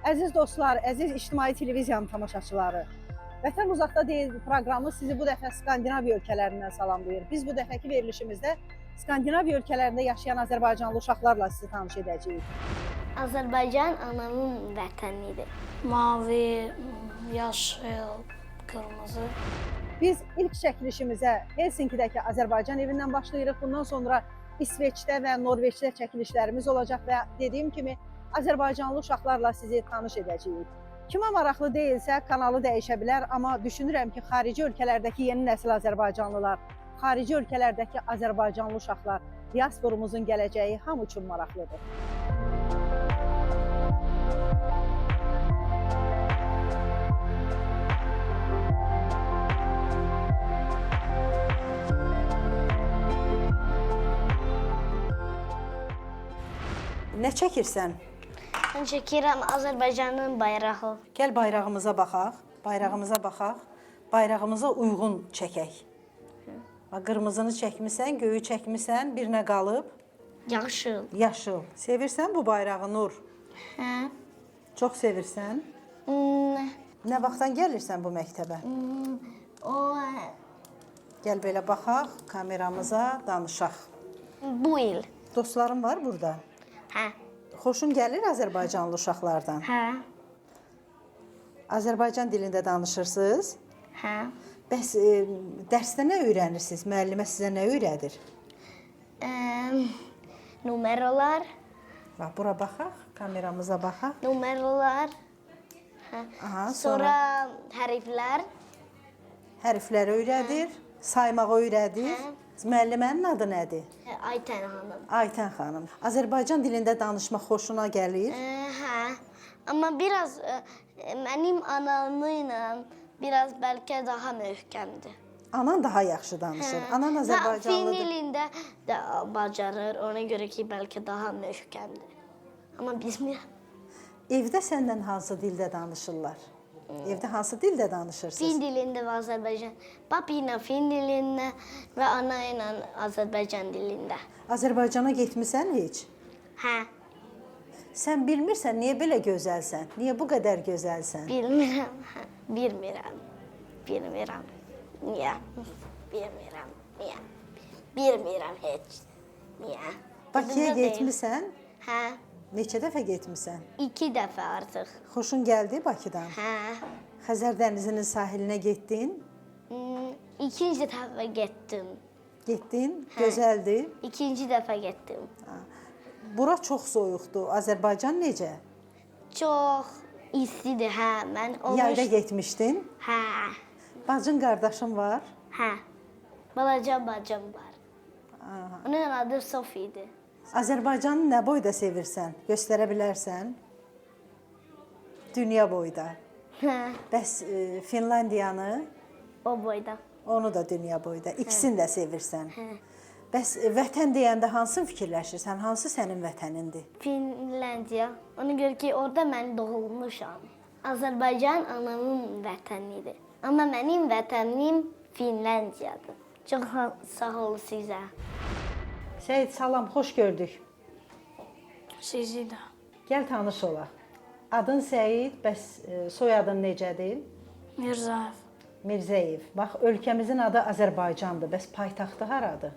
Əziz dostlar, əziz ictimai televiziyanın tamaşaçıları, Vətən Uzaqda deyil proqramı sizi bu dəfə Skandinaviya ölkələrindən salamlayır. Biz bu dəfəki verilişimizdə Skandinaviya ölkələrində yaşayan Azərbaycanlı uşaqlarla sizi tanış edəcəyik. Azərbaycan anamın vətənidir. Mavi, yaşıl, qırmızı. Biz ilk çəkilişimizə Helsinkidəki Azərbaycan evindən başlayırıq. Bundan sonra İsveçdə və Norveçdə çəkilişlərimiz olacaq və dediyim kimi Azərbaycanlı uşaqlarla sizi tanış edəcəyik. Kimə maraqlı deyilsə kanalı dəyişə bilər, amma düşünürəm ki, xarici ölkələrdəki yeni nəsil Azərbaycanlılar, xarici ölkələrdəki Azərbaycanlı uşaqlar, diasporumuzun gələcəyi hamı üçün maraqlıdır. Nə çəkirsən? Mən çəkirəm Azərbaycanın bayrağı. Gəl bayrağımıza baxaq. Bayrağımıza uyğun çəkək. Qırmızını çəkmisən, göyü çəkmisən, bir nə qalıb? Yaşıl. Yaşıl. Sevirsən bu bayrağı, Nur? Hə. Çox sevirsən? Nə vaxtdan gəlirsən bu məktəbə? Gəl belə baxaq, kameramıza danışaq. Bu il. Dostlarım var burada? Hə. Xoşun gəlir Azərbaycanlı uşaqlardan? Hə. Azərbaycan dilində danışırsınız? Hə. Bəs dərsdə nə öyrənirsiniz? Müəllimə sizə nə öyrədir? Numaralar. Bax, bura baxaq, kameramıza baxaq. Numaralar. Hə. Aha, Sonra hərflər. Hərfləri öyrədir, saymağı öyrədir. Müəllimənin adı nədir? Aytən xanım. Aytən xanım. Azərbaycan dilində danışmaq xoşuna gəlir? Hə. Amma biraz mənim anamla biraz bəlkə daha möhkəmdir. Anan daha yaxşı danışır. Anan Azərbaycanlıdır. Fin dilində də bacarır. Ona görə ki, bəlkə daha möhkəmdir. Amma bilmirəm. Evdə səndən hansı dildə danışırlar? Evdə hansı dildə danışırsınız? Fin dilində və Azərbaycan. Papi ilə fin dilində və ana ilə Azərbaycan dilində. Azərbaycana getmisən heç? Hə. Sən bilmirsən, niyə belə gözəlsən? Niyə bu qədər gözəlsən? Bilmirəm. Hə. Bilmirəm. Bilmirəm. Niyə? Bilmirəm. Niyə? Bilmirəm heç. Niyə? Bakıya getmisən? Hə. Neçə dəfə getmisən? 2 dəfə artıq. Xoşun gəldi Bakıdan? Hə. Xəzər dənizinin sahilinə getdin? İkinci dəfə getdim. Getdin, gözəldir. İkinci dəfə getdim. Bura çox soyuqdur. Azərbaycan necə? Çox istidir, hə. Mən Yayda getmişdin? Hə. Bacın, qardaşın var? Hə. Balaca bacım var. Onun adı Sofidir. Azərbaycanı nə boyda sevirsən? Göstərə bilərsən? Dünya boyda. Hə. Bəs Finlandiyanı? O boyda. Onu da dünya boyda. İkisini də sevirsən. Hə. Bəs vətən deyəndə hansı fikirləşirsən? Hansı sənin vətənindir? Finlandiya. Ona görə ki, orada mən doğulmuşam. Azərbaycan anamın vətənidir. Amma mənim vətənim Finlandiyadır. Çox sağ ol sizə. Səyid, salam, xoş gördük. Sizi də. Gəl tanış olaq. Adın Səyid, bəs soyadın necədir? Mirzəyev. Mirzəyev. Bax, ölkəmizin adı Azərbaycandır. Bəs paytaxtı haradır?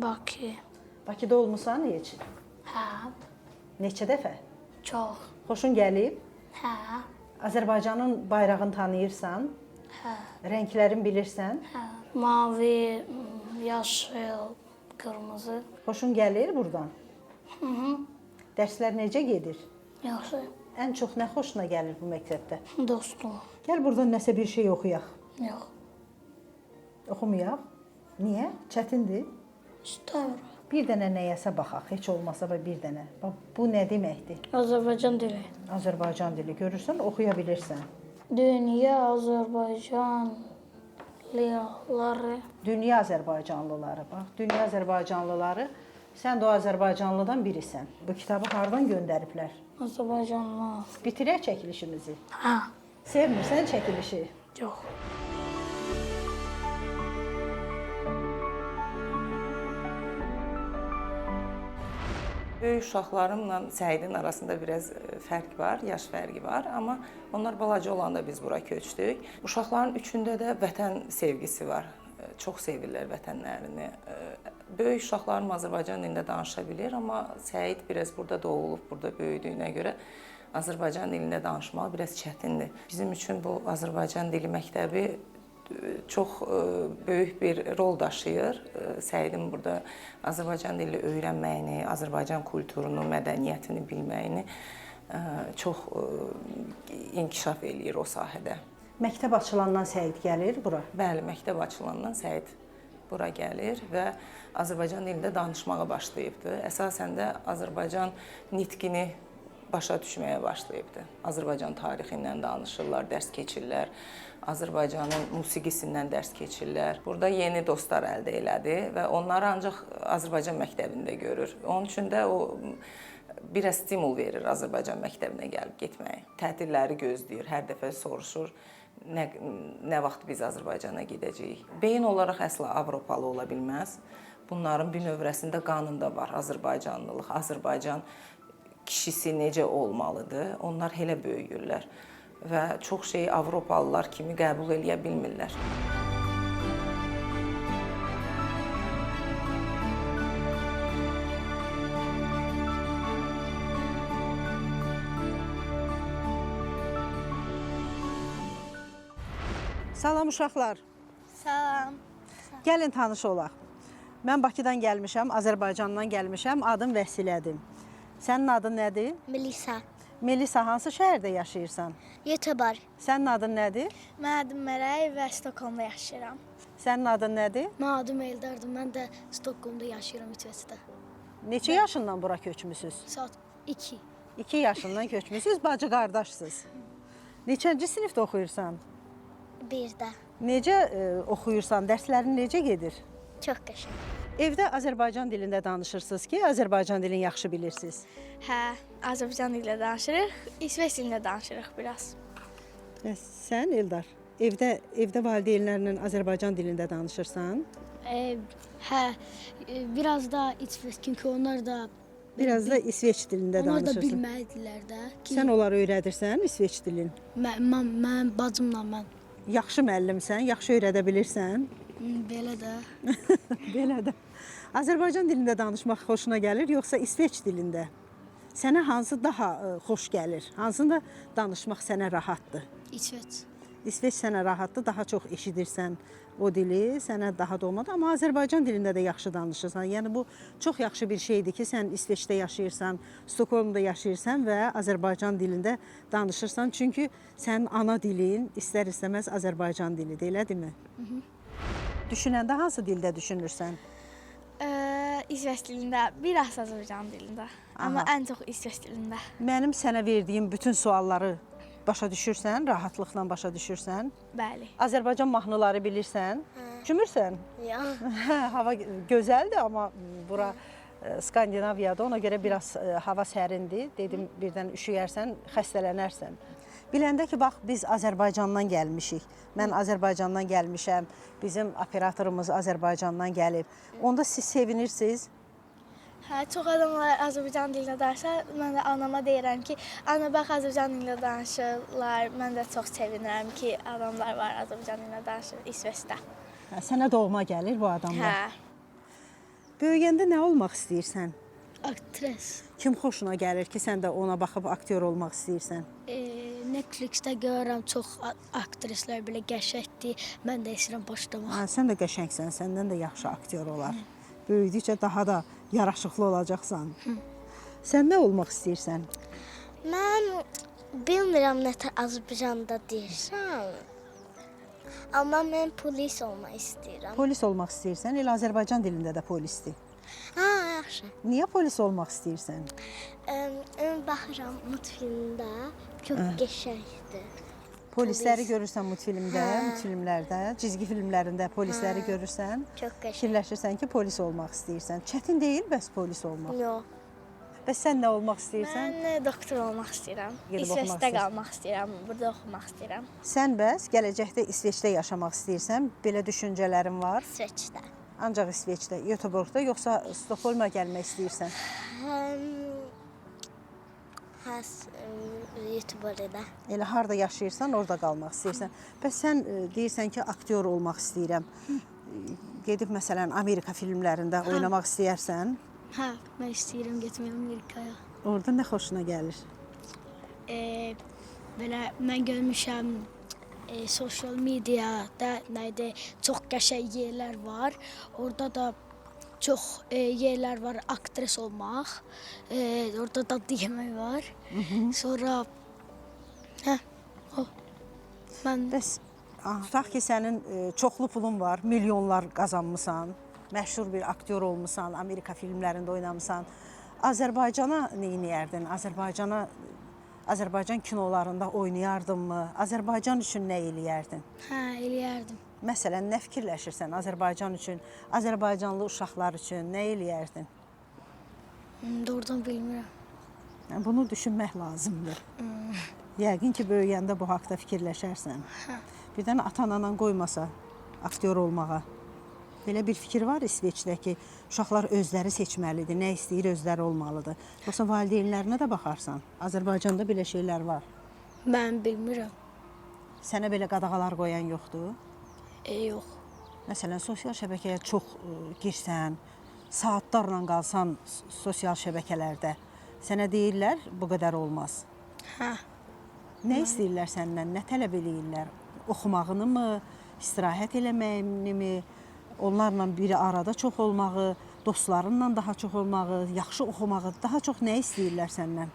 Bakı. Bakıda olmusan heç? Hə. Neçə dəfə? Çox. Xoşun gəlib? Hə. Azərbaycanın bayrağını tanıyırsan? Hə. Rənglərini bilirsən? Hə. Mavi, yaşıl, qırmızı. Xoşun gəlir buradan? Dərslər necə gedir? Yaxşı. Ən çox nə xoşuna gəlir bu məktəbdə? Dostum. Gəl buradan nəsə bir şey oxuyaq. Yox. Oxumayaq. Niyə? Çətindir. İstəmirəm. Bir dənə nəyəsə baxaq. Heç olmasa bir dənə. Bax, bu nə deməkdir? Azərbaycan dili. Azərbaycan dili. Görürsən, oxuya bilirsən. Dünya Azərbaycanlıları. Dünya Azərbaycanlıları. Bax, dünya Azərbaycanlıları. Sən də o Azərbaycanlıdan birisən. Bu kitabı hardan göndəriblər? Azərbaycanlı. Bitirək çəkilişimizi. Hə. Sevmirsən çəkilişi? Yox. Böyük uşaqlarımla Səidin arasında biraz fərq var, yaş fərqi var, amma onlar balaca olanda biz bura köçdük. Uşaqların üçündə də vətən sevgisi var. Çox sevirlər vətənlərini. Böyük uşaqlarım Azərbaycan dilində danışa bilir, amma Səid biraz burada doğulub, burada böyüdüyünə görə Azərbaycan dilində danışmaq biraz çətindir. Bizim üçün bu Azərbaycan dili məktəbi çox böyük bir rol daşıyır. Səidin burada Azərbaycan dili öyrənməyini, Azərbaycan kulturunu, mədəniyyətini bilməyini çox inkişaf eləyir o sahədə. Məktəb açılandan Səid gəlir bura. Bəli, məktəb açılandan Səid bura gəlir və Azərbaycan dilində danışmağa başlayıbdı. Əsasən də Azərbaycan nitqini başa düşməyə başlayıbdı. Azərbaycan tarixindən danışırlar, dərs keçirlər. Azərbaycanın musiqisindən dərs keçirlər. Burada yeni dostlar əldə elədi və onları ancaq Azərbaycan məktəbində görür. Onun üçün də o biraz stimul verir Azərbaycan məktəbinə gəlib getməyə. Tətilləri gözləyir, hər dəfə soruşur. Nə vaxt biz Azərbaycana gedəcəyik? Beyin olaraq əsla Avropalı ola bilməz. Bunların bir növrəsində qanunda var Azərbaycanlılıq, Azərbaycan kişisi necə olmalıdır? Onlar elə böyüyürlər və çox şeyi Avropalılar kimi qəbul eləyə bilmirlər. Salam uşaqlar. Salam. Gəlin tanış olaq. Mən Bakıdan gəlmişəm, Azərbaycandan gəlmişəm. Adım Vəsilədir. Sənin adın nədir? Melisa. Melisa, hansı şəhərdə yaşayırsan? Yetabar. Sənin adın nədir? Mənim adım Məray və Stokholmda yaşayıram. Sənin adın nədir? Mənim adım Eldardır. Mən də Stokholmda yaşayıram İsveçdə. Neçə yaşından bura köçmüsünüz? Saat 2. 2 yaşından köçmüsünüz, bacı qardaşsınız. Neçənci sinifdə oxuyursan? 1-də. Necə oxuyursan, dərslərin necə gedir? Çox qəşəng. Evdə Azərbaycan dilində danışırsınız ki, Azərbaycan dilini yaxşı bilirsiniz. Hə, Azərbaycan dilində danışırıq, İsveç dilində danışırıq biraz. Sən Eldar, evdə valideynlərlə Azərbaycan dilində danışırsan? Hə, biraz da İsveç, çünki onlar da Biraz da İsveç dilində danışırsan. bilməlidirlər də. Sən onları öyrədirsən İsveç dilini? Mən bacımla mən. Yaxşı müəllimsən, yaxşı öyrədə bilirsən. Belə də. Belə də. Azərbaycan dilində danışmaq xoşuna gəlir, yoxsa İsveç dilində? Sənə hansı daha xoş gəlir? Hansında danışmaq sənə rahatdır? İsveç. İsveç sənə rahatdır, daha çox eşidirsən o dili, sənə daha dolmadı. Amma Azərbaycan dilində də yaxşı danışırsan. Yəni bu çox yaxşı bir şeydir ki, sən İsveçdə yaşayırsan, Stokholmda yaşayırsan və Azərbaycan dilində danışırsan. Çünki sənin ana dilin istər-istəməz Azərbaycan dilidir, elədirmi? Düşünəndə hansı dildə düşünürsən? İsveç dilində, biraz Azərbaycan dilində. Amma ən çox İsveç dilində. Mənim sənə verdiyim bütün sualları başa düşürsən, rahatlıqla başa düşürsən. Bəli. Azərbaycan mahnıları bilirsən, cümürsən. Hava gözəldir, amma bura Skandinaviyadır, ona görə biraz hava sərindir. Dedim, birdən üşüyərsən, xəstələnərsən. Biləndə ki, bax, biz Azərbaycandan gəlmişik. Mən Azərbaycandan gəlmişəm, bizim operatorumuz Azərbaycandan gəlib. Onda siz sevinirsiniz. Hə, çox adamlar Azərbaycan dilində danışır. Mən də anama deyirəm ki, ana bax Azərbaycan dilində danışırlar. Mən də çox sevinirəm ki, adamlar var Azərbaycan dilində danışır İsveçdə. Hə, sənə doğma gəlir bu adamlar. Hə. Böyüyəndə nə olmaq istəyirsən? Aktris. Kim xoşuna gəlir ki, sən də ona baxıb aktyor olmaq istəyirsən? Netflixdə görürəm çox aktrislər belə qəşəngdir. Mən də istəyirəm başlamaq. Hə, sən də qəşəngsən, səndən də yaxşı aktyor olar. Böyüdükcə daha da yaraşıqlı olacaqsan. Sən nə olmaq istəyirsən? Mən bilmirəm nətər Azərbaycanda deyirsən. Amma mən polis olmaq istəyirəm. Polis olmaq istəyirsən, elə Azərbaycan dilində də polisdir. Ha, yaxşı. Niyə polis olmaq istəyirsən? Baxıram multfilmdə, çox qəşəngdir. Polisləri görürsən multfilmdə, multfilmlərdə, cizgi filmlərində polisləri görürsən. Çox qəşəng. Fikirləşirsən ki, polis olmaq istəyirsən. Çətin deyil bəs polis olmaq. Yox. Bəs sən nə olmaq istəyirsən? Mən doktor olmaq istəyirəm. Gedib oxumaq İsveçdə qalmaq istəyirəm, burada oxumaq istəyirəm. Sən bəs gələcəkdə İsveçdə yaşamaq istəyirsən, belə düşüncələrin var. İsveçdə. Ancaq İsveçdə, Göteborgda, yoxsa Stokholma gəlmək istəyirsən? YouTuber'da. Elə harda yaşayırsan, orada qalmaq istəyirsən. Bəs sən deyirsən ki, aktyor olmaq istəyirəm. Gedib məsələn Amerika filmlərində oynamaq istəyərsən. Hə, mən istəyirəm getmək Amerikaya. Orada nə xoşuna gəlir? Belə mən görmüşəm sosial mediada nədə çox qəşəng yerlər var. Orada da çox yerlər var aktris olmaq. Orada da yemək var. Sonra mən Bəs tutaq ki, sənin çoxlu pulun var, milyonlar qazanmısan, məşhur bir aktyor olmusan, Amerika filmlərində oynamısan. Azərbaycana nə edərdin? Azərbaycan kinolarında oynayardınmı? Azərbaycan üçün nə eləyərdin? hə, eləyərdim. Məsələn, nə fikirləşirsən Azərbaycan üçün, Azərbaycanlı uşaqlar üçün nə eləyərdin? Doğrudan bilmirəm. Yəni, bunu düşünmək lazımdır. Yəqin ki, böyüyəndə bu haqda fikirləşərsən. Birdən ata-anan qoymasa aktyor olmağa. Belə bir fikir var İsveçdə ki, uşaqlar özləri seçməlidir, nə istəyir özləri olmalıdır. Yoxsa valideynlərinə də baxarsan. Azərbaycanda belə şeylər var. Mən bilmirəm. Sənə belə qadağalar qoyan yoxdur. Yox. Məsələn, sosial şəbəkəyə çox girsən, saatlarla qalsan sosial şəbəkələrdə, sənə deyirlər, bu qədər olmaz. Hə. Nə istəyirlər səndən, nə tələb eləyirlər? Oxumağını mı, istirahət eləməyini mi, onlarla biri arada çox olmağı, dostlarınla daha çox olmağı, yaxşı oxumağı, daha çox nə istəyirlər səndən?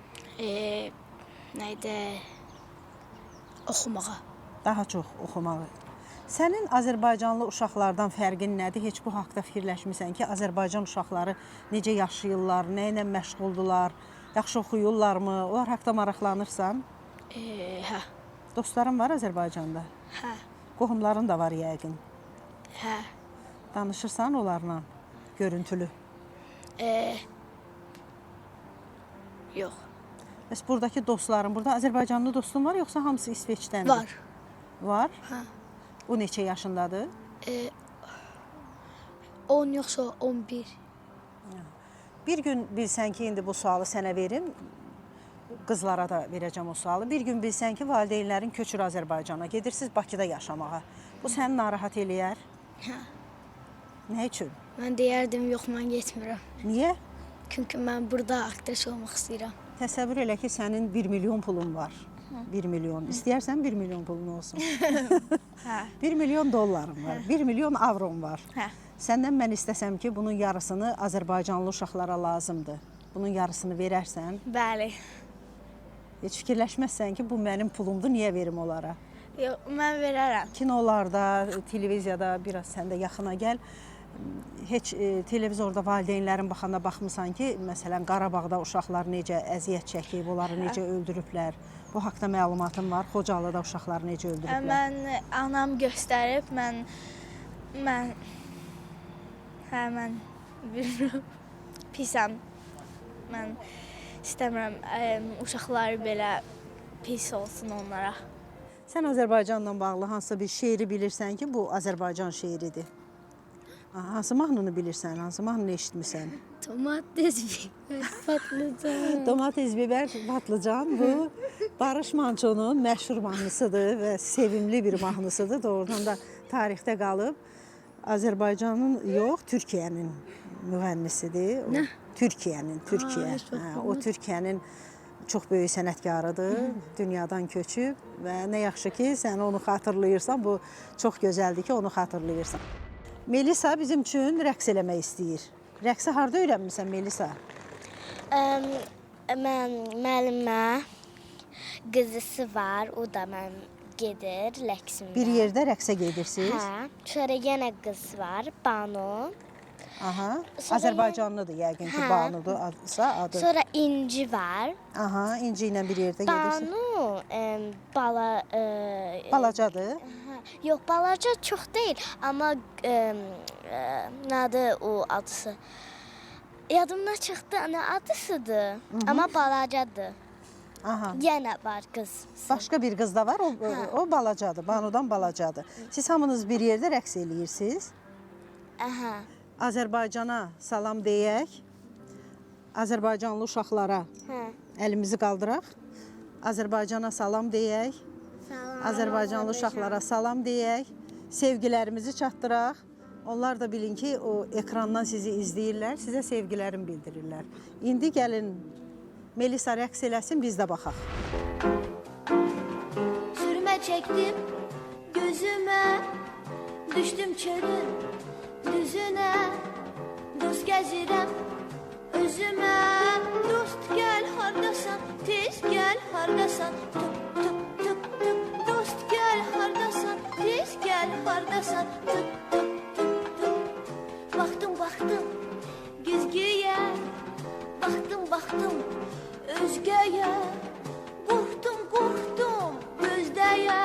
Nədə oxumağa. Daha çox oxumağı. Sənin Azərbaycanlı uşaqlardan fərqin nədir? Heç bu haqda fikirləşmirsən ki, Azərbaycan uşaqları necə yaşayırlar, nə ilə məşğuldular, yaxşı oxuyurlarmı? Onlar haqda maraqlanırsan? Hə. Dostların var Azərbaycanda? Hə. Qohumların da var yəqin. Hə. Danışırsan onlarla görüntülü? Yox. Bəs buradakı dostların, burada Azərbaycanlı dostun var, yoxsa hamısı İsveçdəndir? Var. Var? Hə. O neçə yaşındadır? 10 yoxsa 11. Bir gün bilsən ki, indi bu sualı sənə verim, qızlara da verəcəm o sualı. Bir gün bilsən ki, valideynlərin köçür Azərbaycana, gedirsiniz Bakıda yaşamağa. Bu səni narahat eləyər? Hə. Nə üçün? Mən deyərdim, yox, mən getmirəm. Niyə? Çünki mən burada aktris olmaq istəyirəm. Təsəvvür elə ki, sənin 1 milyon pulun var. 1 milyon. İstəyərsən 1 milyon pulun olsun. 1 milyon dollarım var, 1 milyon avrom var. Səndən mən istəsəm ki, bunun yarısını Azərbaycanlı uşaqlara lazımdır. Bunun yarısını verərsən. Bəli. Heç fikirləşməzsən ki, bu mənim pulumdur, niyə verim onlara? Yox, mən verərəm. Kinolarda, televiziyada, biraz sən də yaxına gəl. Heç televizorda valideynlərin baxanda baxmısan ki, məsələn, Qarabağda uşaqlar necə əziyyət çəkib, onları necə öldürüblər. Bu haqda məlumatım var. Xocalıda uşaqları necə öldürüblər. Mən anam göstərib, mən bilmirəm. Pisəm. Mən istəmirəm uşaqlar belə pis olsun onlara. Sən Azərbaycanla bağlı hansısa bir şeiri bilirsən ki, bu Azərbaycan şeiridir. Hansı mahnını bilirsən, hansı mahnını eşitmirsən? Domates, biber, patlıcan. Domates, biber, patlıcan bu Barış Mançonun məşhur mahnısıdır və sevimli bir mahnısıdır. Doğrudan da tarixdə qalıb. Azərbaycanın yox, Türkiyənin müğənnisidir. Nə? Türkiyənin. O Türkiyənin çox böyük sənətkarıdır. Dünyadan köçüb və nə yaxşı ki, sən onu xatırlayırsan. Bu çox gözəldir ki, onu xatırlayırsan. Melisa bizim üçün rəqs eləmək istəyir. Rəqsi harda öyrənmirsən Melisa? Mən müəllimə qızısı var, o da mən gedir rəqsimdə. Bir yerdə rəqsə gedirsiniz? Hə. Sonra yenə qız var, Banu. Aha. Sonra Azərbaycanlıdır yəqin ki, Banudur adı. Sonra İnci var. Aha, İnci ilə bir yerdə gedirsən. Banu Balacadır. Yox, balaca çox deyil, amma nədir o adısı? Yadımdan çıxdı, nə adısıdır? Amma balacadır. Aha. Yenə var qız. Başqa bir qız da var, o balacadır, Banudan balacadır. Siz hamınız bir yerdə rəqs eləyirsiniz? Aha. Azərbaycana salam deyək. Azərbaycanlı uşaqlara Hə. əlimizi qaldıraq. Azərbaycana salam deyək. Salam. Azərbaycanlı uşaqlara salam deyək. Sevgilərimizi çatdıraq. Onlar da bilin ki, o ekrandan sizi izləyirlər, sizə sevgilərini bildirirlər. İndi gəlin Melisa rəqs eləsin, biz də baxaq. Sürmə çəkdim gözümə, düşdüm çölün düzünə, dost gəzirəm özümə. Dost gəl hardasan, tez gəl hardasan, tup tup tup tup. Dost gəl hardasan, tez gəl hardasan, tup tup tup tup. Baxdım baxdım güzgüyə, baxdım baxdım özgəyə. Qorxdum qorxdum gözdəyə.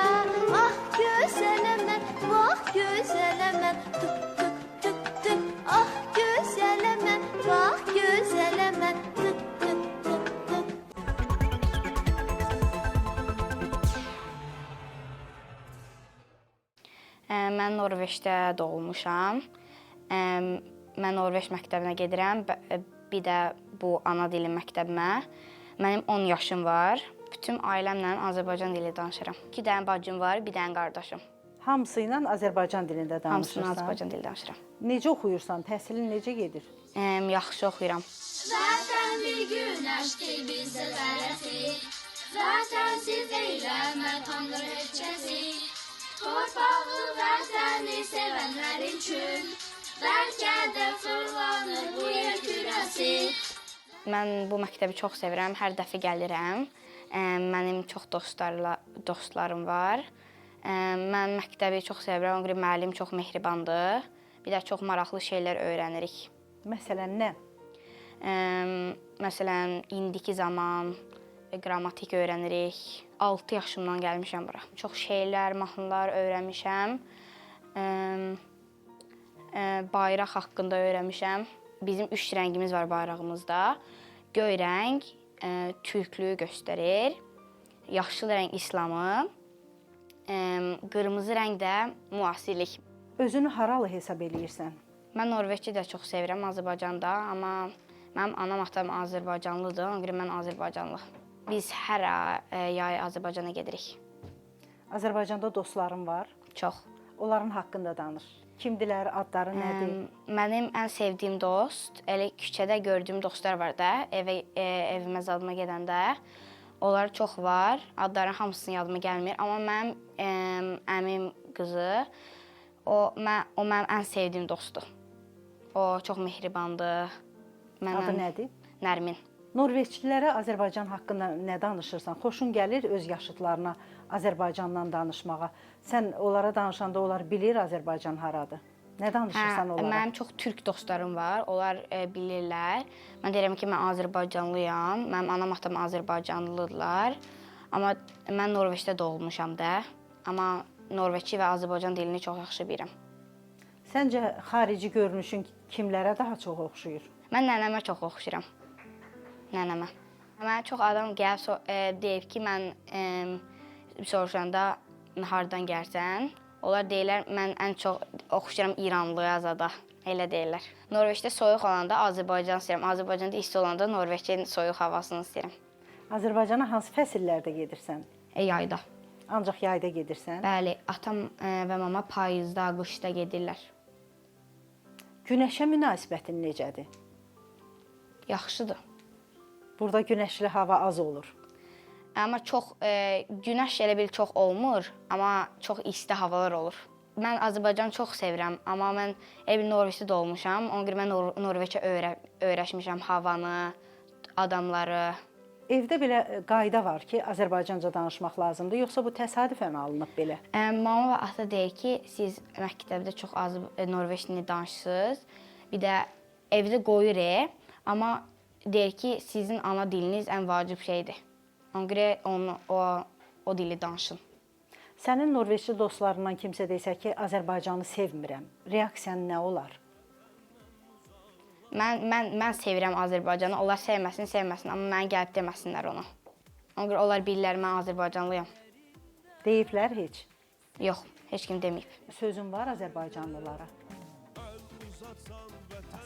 Ah gözələm mən, bax gözələm mən, tup tup tup tup. Ah gözələm mən, bax gözələm mən, tup tup tup tup. Mən Norveçdə doğulmuşam. Mən Norveç məktəbinə gedirəm, bir də bu ana dilim məktəbimə. Mənim 10 yaşım var. Bütün ailəmlə Azərbaycan dili danışıram. 2 dənə bacım var, bir dənə qardaşım. Hamısı ilə Azərbaycan dilində Hamısını danışırsan. Azərbaycan dili danışıram. Necə oxuyursan? Təhsilin necə gedir? Yaxşı oxuyuram. Zaten bir güneşti bize veresi. Zaten siz eyleme tanrı etçesi. Torpağı vatəni sevenler için. Belki de fırlanır bu yer küresi. Mən bu məktəbi çox sevirəm, hər dəfə gəlirəm. Mənim çox dostlarım var. Mən məktəbi çox sevirəm, ona görə müəllim çox mehribandır. Bir də çox maraqlı şeylər öyrənirik. Məsələn, nə? Məsələn, indiki zaman qrammatik öyrənirik. 6 yaşımdan gəlmişəm bura. Çox şeylər, mahnılar öyrənmişəm. Bayraq haqqında öyrənmişəm. Bizim 3 rəngimiz var bayrağımızda. Göy rəng türklüyü göstərir. Yaşıl rəng İslamı. Qırmızı rəng də müasirlik. Özünü haralı hesab eləyirsən? Mən Norveçi də çox sevirəm, Azərbaycanda, amma mənim anam atam Azərbaycanlıdır, ona görə mən Azərbaycanlı. Biz hər yay Azərbaycana gedirik. Azərbaycanda dostların var. Çox. Onların haqqında danış. Kimdilər, adları nədir? Mənim ən sevdiyim dost, elə küçədə gördüyüm dostlar var da, evimə zadıma gedəndə. Onlar çox var, adların hamısının yadıma gəlmir. Amma mənim əmim qızı, o mənim ən sevdiyim dostdur. O çox mehribandır. Adı nədir? Nərmin. Norveçlilərə Azərbaycan haqqında nə danışırsan? Xoşun gəlir öz yaşıdlarına Azərbaycandan danışmağa. Sən onlara danışanda onlar bilir Azərbaycan haradır. Nə danışırsan onlara? Mənim çox türk dostlarım var. Onlar bilirlər. Mən deyirəm ki, mən Azərbaycanlıyam. Mənim anam atam Azərbaycanlıdırlar. Amma mən Norveçdə doğulmuşam da. Amma Norveçi və Azərbaycan dilini çox yaxşı bilirəm. Səncə xarici görünüşün kimlərə daha çox oxşuyur? Mən nənəmə çox oxşuyuram. Nənəmə. Mənə çox adam gəlib deyib ki, mən soruşanda hardan gəlsən? Onlar deyirlər, mən ən çox oxşuyuram İranlıya azada. Elə deyirlər. Norveçdə soyuq olanda Azərbaycan istəyirəm. Azərbaycanda isti olanda Norveçin soyuq havasını istəyirəm. Azərbaycana hansı fəsillərdə gedirsən? Yayda. Ancaq yayda gedirsən? Bəli, atam və mama payızda, qışda gedirlər. Günəşə münasibətin necədir? Yaxşıdır. Burada günəşli hava az olur. Amma çox günəş elə bil çox olmur, amma çox isti havalar olur. Mən Azərbaycanı çox sevirəm, amma mən elə bil Norveçdə doğmuşam. Ona görə mən Norveçə öyrəşmişəm havanı, adamları. Evdə belə qayda var ki, Azərbaycanca danışmaq lazımdır, yoxsa bu təsadüfən alınıb belə? Mama və ata deyir ki, siz məktəbdə çox az Norveç dilini danışırsınız. Bir də evdə qoyur, amma deyir ki, sizin ana diliniz ən vacib şeydir. Ona görə o dili danışın. Sənin Norveçli dostlarından kimsə desə ki, Azərbaycanı sevmirəm, reaksiyan nə olar? Mən sevirəm Azərbaycanı. Onlar sevməsin, amma mənə gəlib deməsinlər onu. Ona görə onlar bilirlər mən Azərbaycanlıyam. Deyiblər heç? Yox, heç kim deməyib. Sözün var Azərbaycanlılara?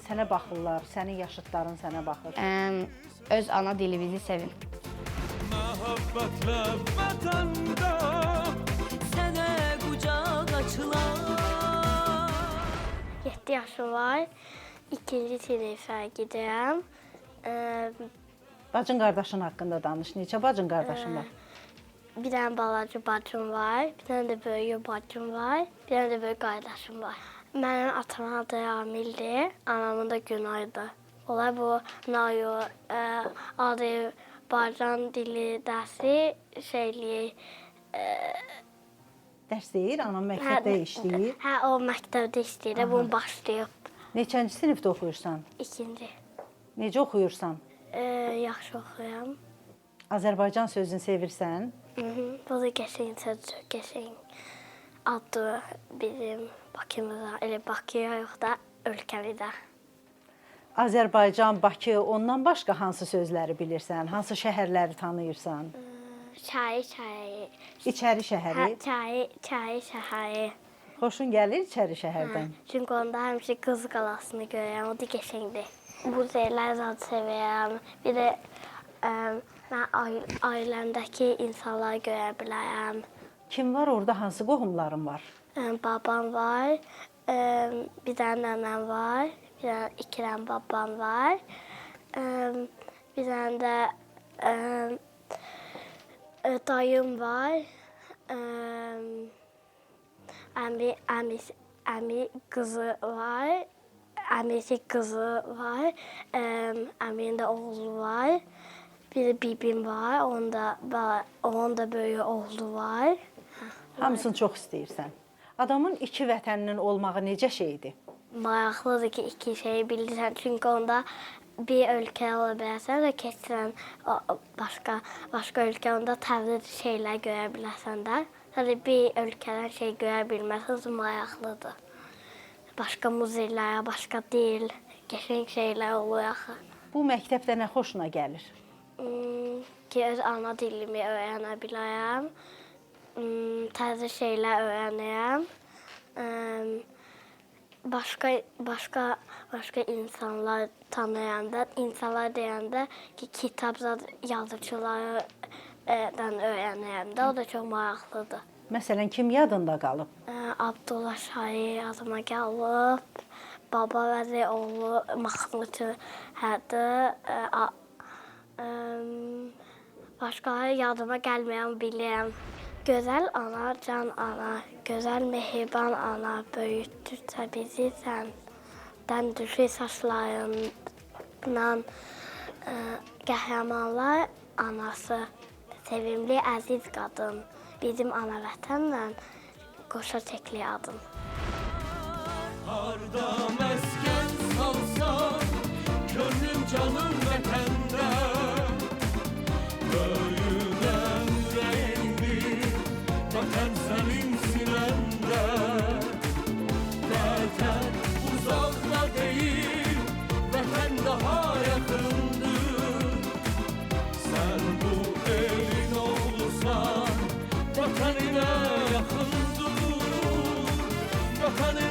Sənə baxırlar, sənin yaşıdların sənə baxır. Öz ana dilimizi sevin. Məhəbbətlə vətəndə sənə qucaq açılar. 7 yaşım var. 2-ci sinifə gedirəm. Bacın qardaşın haqqında danış. Neçə bacın qardaşın var? Bir dənə balaca bacım var, bir dənə də böyük bacım var, bir dənə də böyük qardaşım var. Mənim atamın adı Amildir, anamın da Günaydır. Onlar bu Nayo, Azərbaycan dili dərsi Dərs deyir, anam məktəbdə işləyir. Hə, o məktəbdə işləyir, bunu başlayıb. Neçənci sinifdə oxuyursan? 2-ci. Necə oxuyursan? Yaxşı oxuyuram. Azərbaycan sözünü sevirsən? Bu da qəşəng sözdür, qəşəng adı bizim Bakımıza, elə Bakıya yox da ölkəmizə. Azərbaycan, Bakı, ondan başqa hansı sözləri bilirsən? Hansı şəhərləri tanıyırsan? Çayı. İçəri şəhəri. Çayı şəhəri. Xoşun gəlir içəri şəhərdən? Çünki onda həmişə Qız qalasını görürəm, o da qəşəngdir. Bu yerləri zad sevirəm. Bir də mən ailəmdəki insanları görə bilərəm. Kim var orada? Hansı qohumların var? Babam var, bir dənə nənəm var, bir dənə 2 dənə babam var. Bir dənə də dayım var. Əmi qızı var. Əmisi qızı var. Əminin də oğlu var. Bir də bibim var. Onun da böyük oğlu var. Hamısını çox istəyirsən. Adamın 2 vətəninin olmağı necə şeydir? Maraqlıdır ki, 2 şeyi bilirsən. Çünki onda bir ölkə ola bilərsən və keçsən başqa ölkə, onda təzə şeylər görə bilərsən də. Sadəcə bir ölkədən şey görə bilməsən, maraqlıdır. Başqa muzeylərə, başqa dil, qəşəng şeylər olur axı. Bu məktəbdə nə xoşuna gəlir? Ki, öz ana dilimi öyrənə bilərəm. Təzə şeylər öyrənirəm. Başqa insanlar tanıyanda, insanlar deyəndə ki, kitab yazıçılardan öyrənirəm də, o da çox maraqlıdır. Məsələn, kim yadında qalıb? Abdullah Şair yadıma gəlib, Baba Vəzioğlu mahnıçı hədir. Başqaları yadıma gəlməyən bilirəm. Gözəl ana, can ana, gözəl mehriban ana, böyütdürsə bizi səndən düşür saçlarından. Qəhrəmanlar anası, sevimli, əziz qadın, bizim ana vətənlə qoşa çəkli adım. Harda məskən salsan, könlüm canım vətəndə. Böyüdən ürəyimdir, vətən sənin sinəndə. Vətən uzaqda deyil, vətən daha yaxındır. Sən bu elin oğlusan, vətəninə yaxındır. Vətəninə